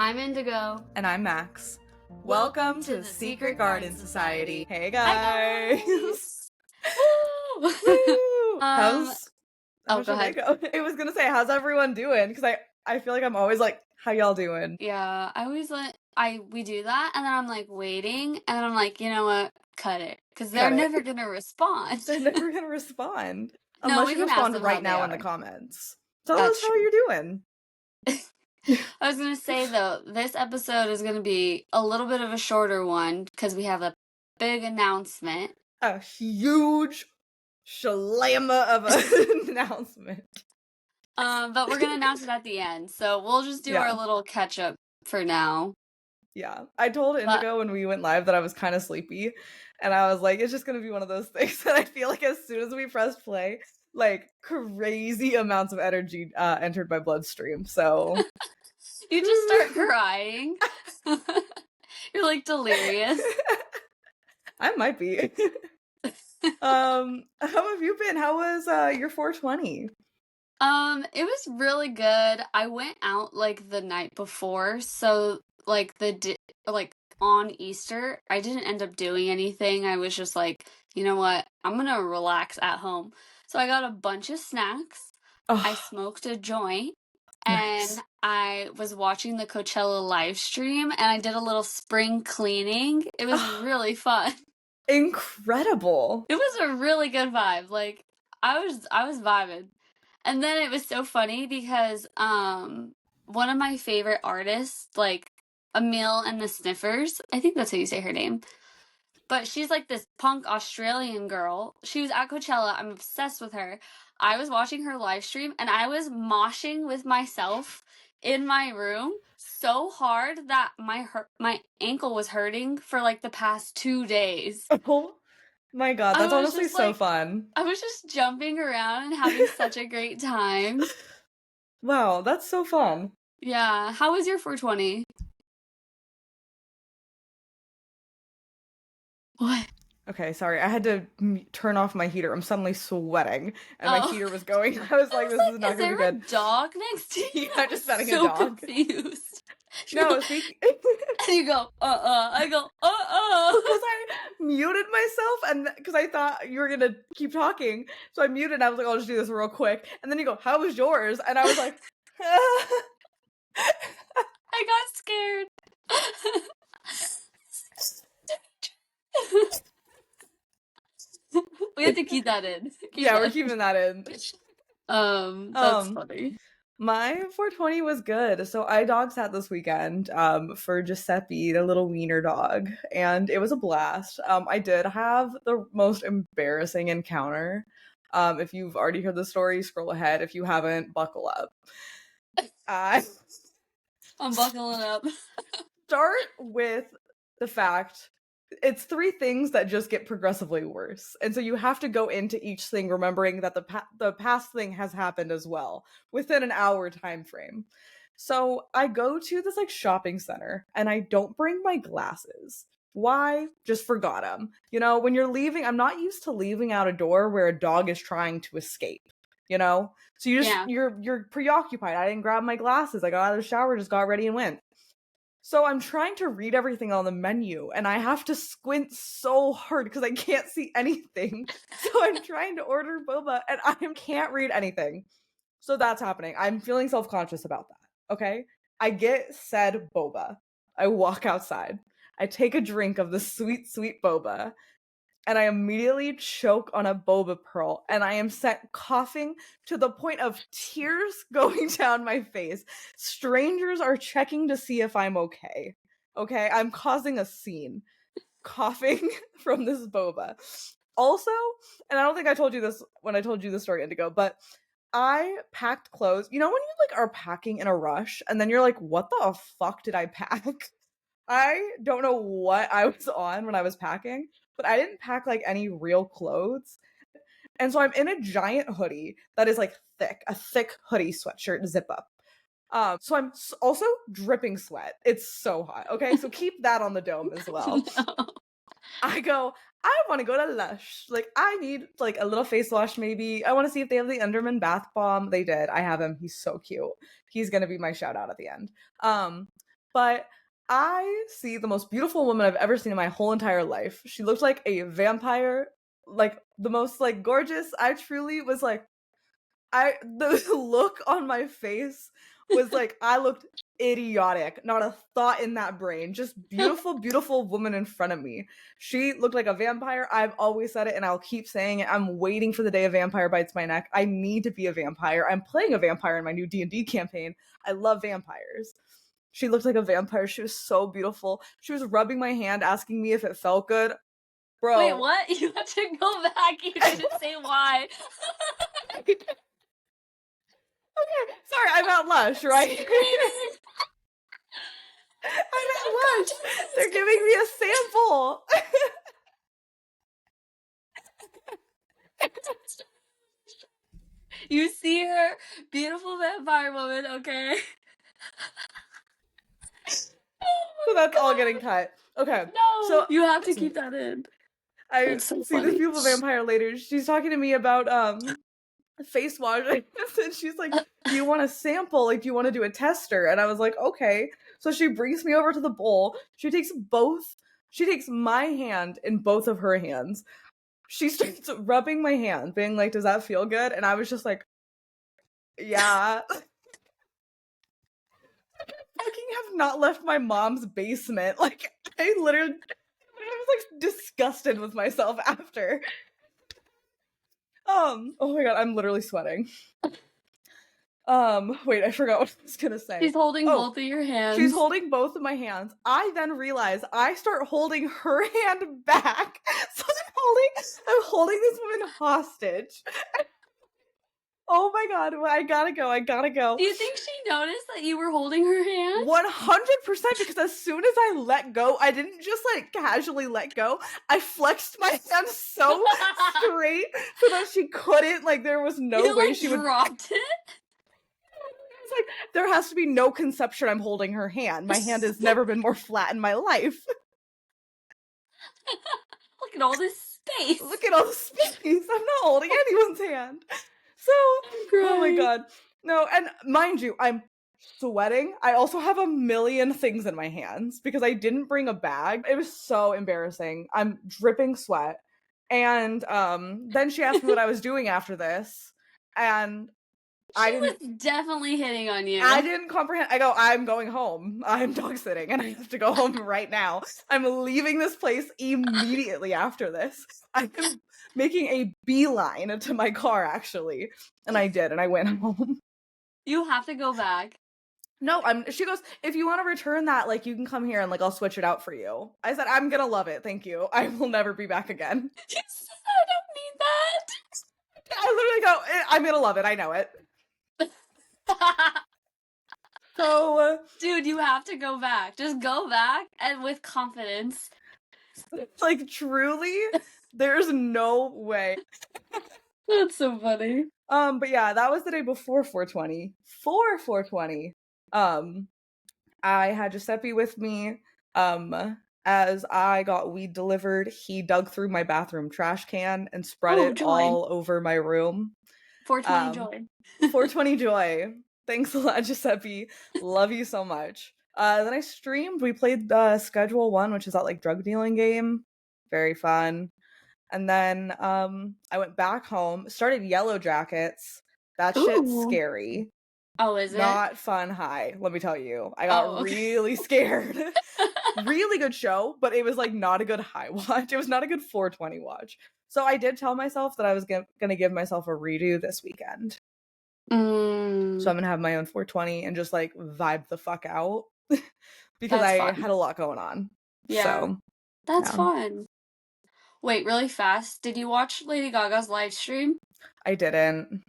I'm Indigo. And I'm Max. Welcome to the Secret Garden Society. Hey guys! Woo! Woo! How go should ahead. I go? I was gonna say, how's everyone doing? Because I feel like I'm always like, how y'all doing? Yeah, I always we do that, and then I'm like waiting, and then I'm like, you know what? Cut it. Because they're never gonna respond. They're never gonna respond. No, Unless we you can ask respond them right how now they in the are. comments. Tell That's us how you're doing. I was gonna say though, this episode is gonna be a little bit of a shorter one because we have a big announcement. A huge shalama of an announcement. But we're gonna announce it at the end, so we'll just do our little catch up for now. Yeah, I told Indigo when we went live that I was kind of sleepy, and I was like, it's just gonna be one of those things that I feel like as soon as we pressed play, like crazy amounts of energy entered my bloodstream. So you just start crying. You're like delirious. I might be. How have you been? How was your 420? It was really good. I went out like the night before, so like on Easter, I didn't end up doing anything. I was just like, you know what? I'm gonna relax at home. So I got a bunch of snacks. I smoked a joint. Nice. And I was watching the Coachella live stream, and I did a little spring cleaning. It was really fun. Incredible. It was a really good vibe. Like I was vibing. And then it was so funny because one of my favorite artists, like Emile and the Sniffers, I think that's how you say her name. But she's like this punk Australian girl. She was at Coachella. I'm obsessed with her. I was watching her live stream and I was moshing with myself in my room so hard that my ankle was hurting for like the past 2 days. Oh my god, that's honestly so fun. I was just jumping around and having such a great time. Wow, that's so fun. Yeah. How was your 420? What? Okay, sorry. I had to turn off my heater. I'm suddenly sweating, and my heater was going. I was like, "This is not going to be good." Is there a dog next to you? I'm just setting a dog. Confused. No, you go, I go, because I muted myself, and because I thought you were gonna keep talking, so I muted. And I was like, "I'll just do this real quick," and then you go, "How was yours?" And I was like, I got scared. We have to keep that in. We're keeping that in. That's funny. My 420 was good. So I dog sat this weekend for Giuseppe, the little wiener dog, and it was a blast. I did have the most embarrassing encounter. If you've already heard the story, scroll ahead. If you haven't, buckle up. I'm buckling up. Start with the fact it's 3 things that just get progressively worse. And so you have to go into each thing remembering that the past thing has happened as well within an hour time frame. So I go to this like shopping center and I don't bring my glasses. Why? Just forgot them. You know, when you're leaving, I'm not used to leaving out a door where a dog is trying to escape, you know? So you're preoccupied. I didn't grab my glasses. I got out of the shower, just got ready and went. So I'm trying to read everything on the menu, and I have to squint so hard because I can't see anything. So I'm trying to order boba, and I can't read anything. So that's happening. I'm feeling self-conscious about that, okay? I get said boba. I walk outside. I take a drink of the sweet, sweet boba, and I immediately choke on a boba pearl, and I am sent coughing to the point of tears going down my face. Strangers are checking to see if I'm okay. Okay, I'm causing a scene, coughing from this boba. Also, and I don't think I told you this when I told you the story, Indigo, but I packed clothes. You know when you like are packing in a rush, and then you're like, what the fuck did I pack? I don't know what I was on when I was packing, but I didn't pack like any real clothes. And so I'm in a giant hoodie that is like a thick hoodie sweatshirt zip up. So I'm also dripping sweat. It's so hot. Okay, so keep that on the dome as well. No. I want to go to Lush. Like, I need like a little face wash maybe. I want to see if they have the Enderman bath bomb. They did. I have him. He's so cute. He's gonna be my shout out at the end. But I see the most beautiful woman I've ever seen in my whole entire life. She looked like a vampire, like the most like gorgeous. I truly was like, the look on my face was like I looked idiotic. Not a thought in that brain. Just beautiful, beautiful woman in front of me. She looked like a vampire. I've always said it and I'll keep saying it. I'm waiting for the day a vampire bites my neck. I need to be a vampire. I'm playing a vampire in my new D&D campaign. I love vampires. She looked like a vampire. She was so beautiful. She was rubbing my hand, asking me if it felt good. Wait, Bro. what? You have to go back. You didn't say why. Okay, sorry, I'm at Lush, right? I'm at Lush. They're giving me a sample. You see her, beautiful vampire woman, okay? So that's all getting cut. Okay. No, So you have to keep that in. I That's so see this funny. beautiful vampire later. She's talking to me about face wash and she's like, do you want a sample? Like, do you want to do a tester? And I was like, okay. So she brings me over to the bowl. She takes my hand in both of her hands. She starts rubbing my hand, being like, does that feel good? And I was just like, yeah. Fucking have not left my mom's basement. Like, I was like disgusted with myself after. Oh my god, I'm literally sweating. Wait, I forgot what I was gonna say. She's holding both of your hands. She's holding both of my hands. I then realize I start holding her hand back. So I'm holding this woman hostage. Oh my god, I gotta go. Do you think she noticed that you were holding her hand? 100%, because as soon as I let go, I didn't just like casually let go. I flexed my hand so straight so that she couldn't, like, there was no way she would. Dropped it? It's like, there has to be no conception I'm holding her hand. My hand has never been more flat in my life. Look at all this space. Look at all the space. I'm not holding anyone's hand. So, oh my god. No, and mind you, I'm sweating. I also have a million things in my hands because I didn't bring a bag. It was so embarrassing. I'm dripping sweat. And then she asked me what I was doing after this. And She was definitely hitting on you. I didn't comprehend. I go, I'm going home. I'm dog sitting and I have to go home right now. I'm leaving this place immediately after this. I'm making a beeline to my car, actually. And I did, and I went home. You have to go back. No, she goes, if you want to return that, like, you can come here and, like, I'll switch it out for you. I said, I'm gonna love it, thank you. I will never be back again. You said, I don't need that. I literally go, I'm gonna love it, I know it. So, dude, you have to go back. Just go back and with confidence. Like, truly, there's no way. That's so funny. But yeah, that was the day before 420. For 420, I had Giuseppe with me. As I got weed delivered, he dug through my bathroom trash can and spread it all over my room. 420 joy. 420 joy. Thanks a lot, Giuseppe. Love you so much. Then I streamed. We played Schedule 1, which is that, like, drug dealing game. Very fun. And then I went back home, started Yellow Jackets. That shit's scary. Oh, is it? Not fun high, let me tell you. I got really scared. Really good show, but it was, like, not a good high watch. It was not a good 420 watch. So I did tell myself that I was gonna give myself a redo this weekend. So I'm gonna have my own 420 and just, like, vibe the fuck out. Because I had a lot going on. Yeah. So, that's fun. Wait, really fast. Did you watch Lady Gaga's live stream? I didn't.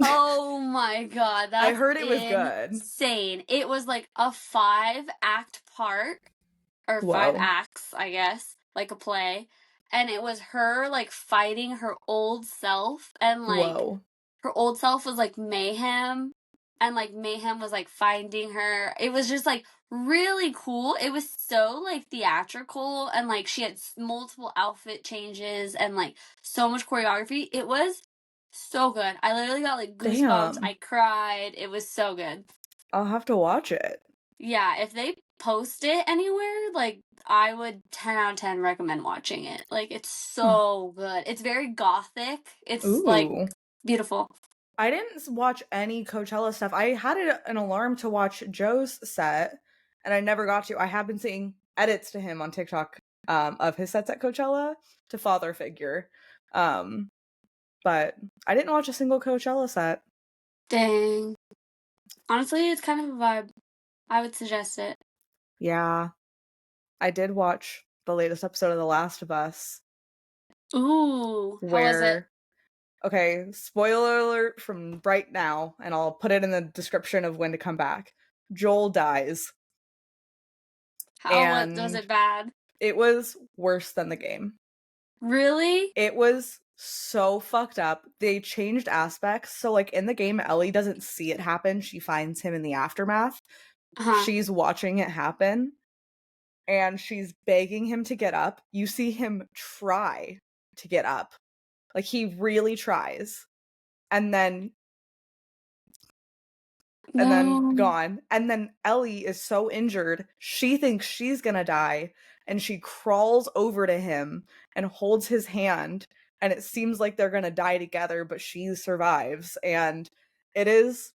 Oh my god, that's I heard it was good. Insane. It was like a 5-act part, or 5 acts, I guess, like a play. And it was her, like, fighting her old self, and, like, her old self was, like, Mayhem, and, like, Mayhem was, like, finding her. It was just, like, really cool. It was so, like, theatrical, and, like, she had multiple outfit changes and, like, so much choreography. It was so good. I literally got, like, goosebumps. I cried. It was so good. I'll have to watch it. Yeah, if they post it anywhere, like, I would 10 out of 10 recommend watching it. Like, it's Huh. so good. It's very gothic. It's, like, Ooh. beautiful. I didn't watch any Coachella stuff. I had an alarm to watch Joe's set, and I never got to. I have been seeing edits to him on TikTok of his sets at Coachella to father figure. Um, but I didn't watch a single Coachella set. Dang. Honestly, it's kind of a vibe. I would suggest it. Yeah, I did watch the latest episode of The Last of Us Ooh, how was it? where, okay, spoiler alert from right now, and I'll put it in the description of when to come back. Joel dies, How was and it bad? it was worse than the game. Really? It was so fucked up. They changed aspects. So, like, in the game, Ellie doesn't see it happen. She finds him in the aftermath. Uh-huh. She's watching it happen and she's begging him to get up. You see him try to get up. Like, he really tries. And then No. gone. And then Ellie is so injured, she thinks she's gonna die, and she crawls over to him and holds his hand, and it seems like they're gonna die together, but she survives. And it is,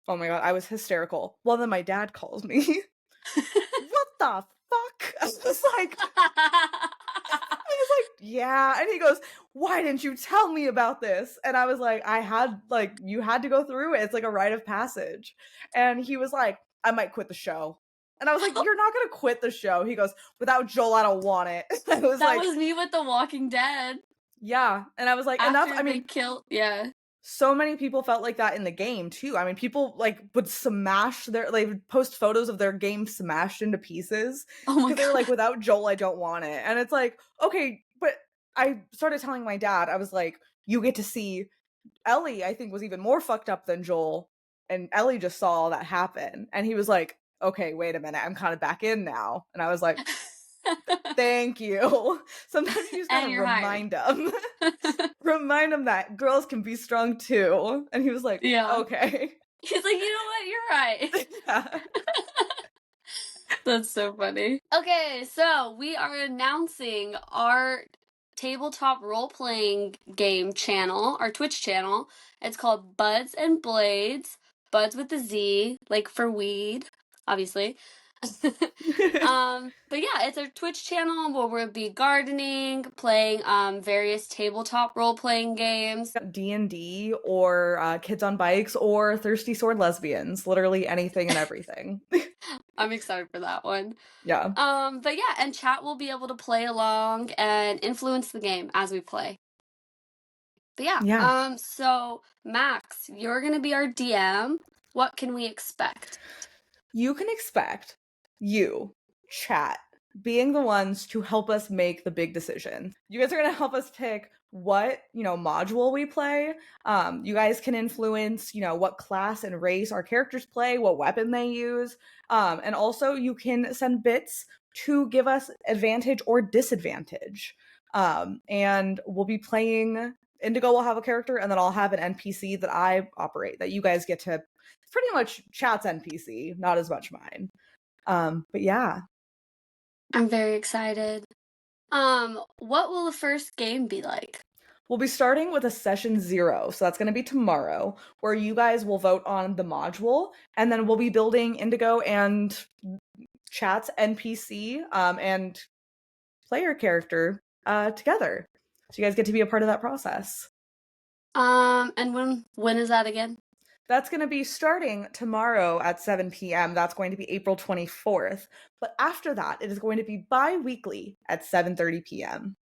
oh my god, I was hysterical. Well, then my dad calls me. What the fuck? Yeah. And he goes, why didn't you tell me about this? And I was like, you had to go through it. It's like a rite of passage. And he was like, I might quit the show. And I was like, you're not going to quit the show. He goes, without Joel, I don't want it. I was That like, was me with The Walking Dead. yeah. And I was like, and that's, After I they mean, killed, yeah. so many people felt like that in the game too. I mean, people like would they would post photos of their game smashed into pieces Oh my because they're like, god. without Joel, I don't want it. And it's like, okay, but I started telling my dad, I was like, you get to see Ellie, I think was even more fucked up than Joel. And Ellie just saw all that happen. And he was like, okay, wait a minute, I'm kind of back in now. And I was like, thank you. Sometimes you just gotta And you're hired. remind them. Remind him that girls can be strong too. And he was like, Yeah. okay. He's like, you know what? You're right. Yeah. That's so funny. Okay, so we are announcing our tabletop role playing game channel, our Twitch channel. It's called Buds and Blades. Buds with the Z, like for weed, obviously. But yeah, it's our Twitch channel where we'll be gardening, playing various tabletop role playing games. D&D or Kids on Bikes or Thirsty Sword Lesbians. Literally anything and everything. I'm excited for that one. Yeah. But yeah, and chat will be able to play along and influence the game as we play. But yeah, Yeah. so Max, you're gonna be our DM. What can we expect? You can expect you, chat, being the ones to help us make the big decision. You guys are going to help us pick what, module we play. You guys can influence, what class and race our characters play, what weapon they use. And also you can send bits to give us advantage or disadvantage. And we'll be playing, Indigo will have a character, and then I'll have an NPC that I operate that you guys get to pretty much chat's NPC, not as much mine. But yeah. I'm very excited. What will the first game be like? We'll be starting with a session 0, so that's going to be tomorrow, where you guys will vote on the module, and then we'll be building Indigo and chat's NPC and player character together. So you guys get to be a part of that process. And when is that again? That's going to be starting tomorrow at 7 p.m. That's going to be April 24th. But after that, it is going to be bi-weekly at 7:30 p.m.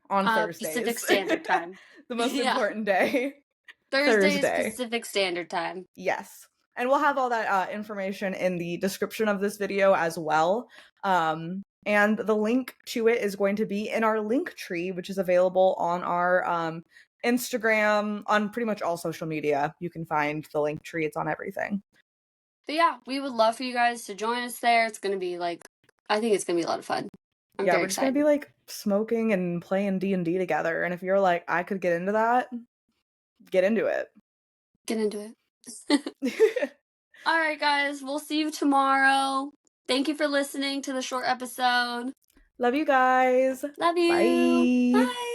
on Thursdays. Pacific Standard Time. The most Yeah. important day. Thursday is Pacific Standard Time. Yes. And we'll have all that information in the description of this video as well. And the link to it is going to be in our link tree, which is available on our Instagram, on pretty much all social media. You can find the link tree. It's on everything. But yeah, we would love for you guys to join us there. It's going to be I think it's going to be a lot of fun. We're just going to be like smoking and playing D&D together. And if you're like, I could get into that, get into it. Get into it. All right, guys, we'll see you tomorrow. Thank you for listening to the short episode. Love you guys. Love you. Bye. Bye.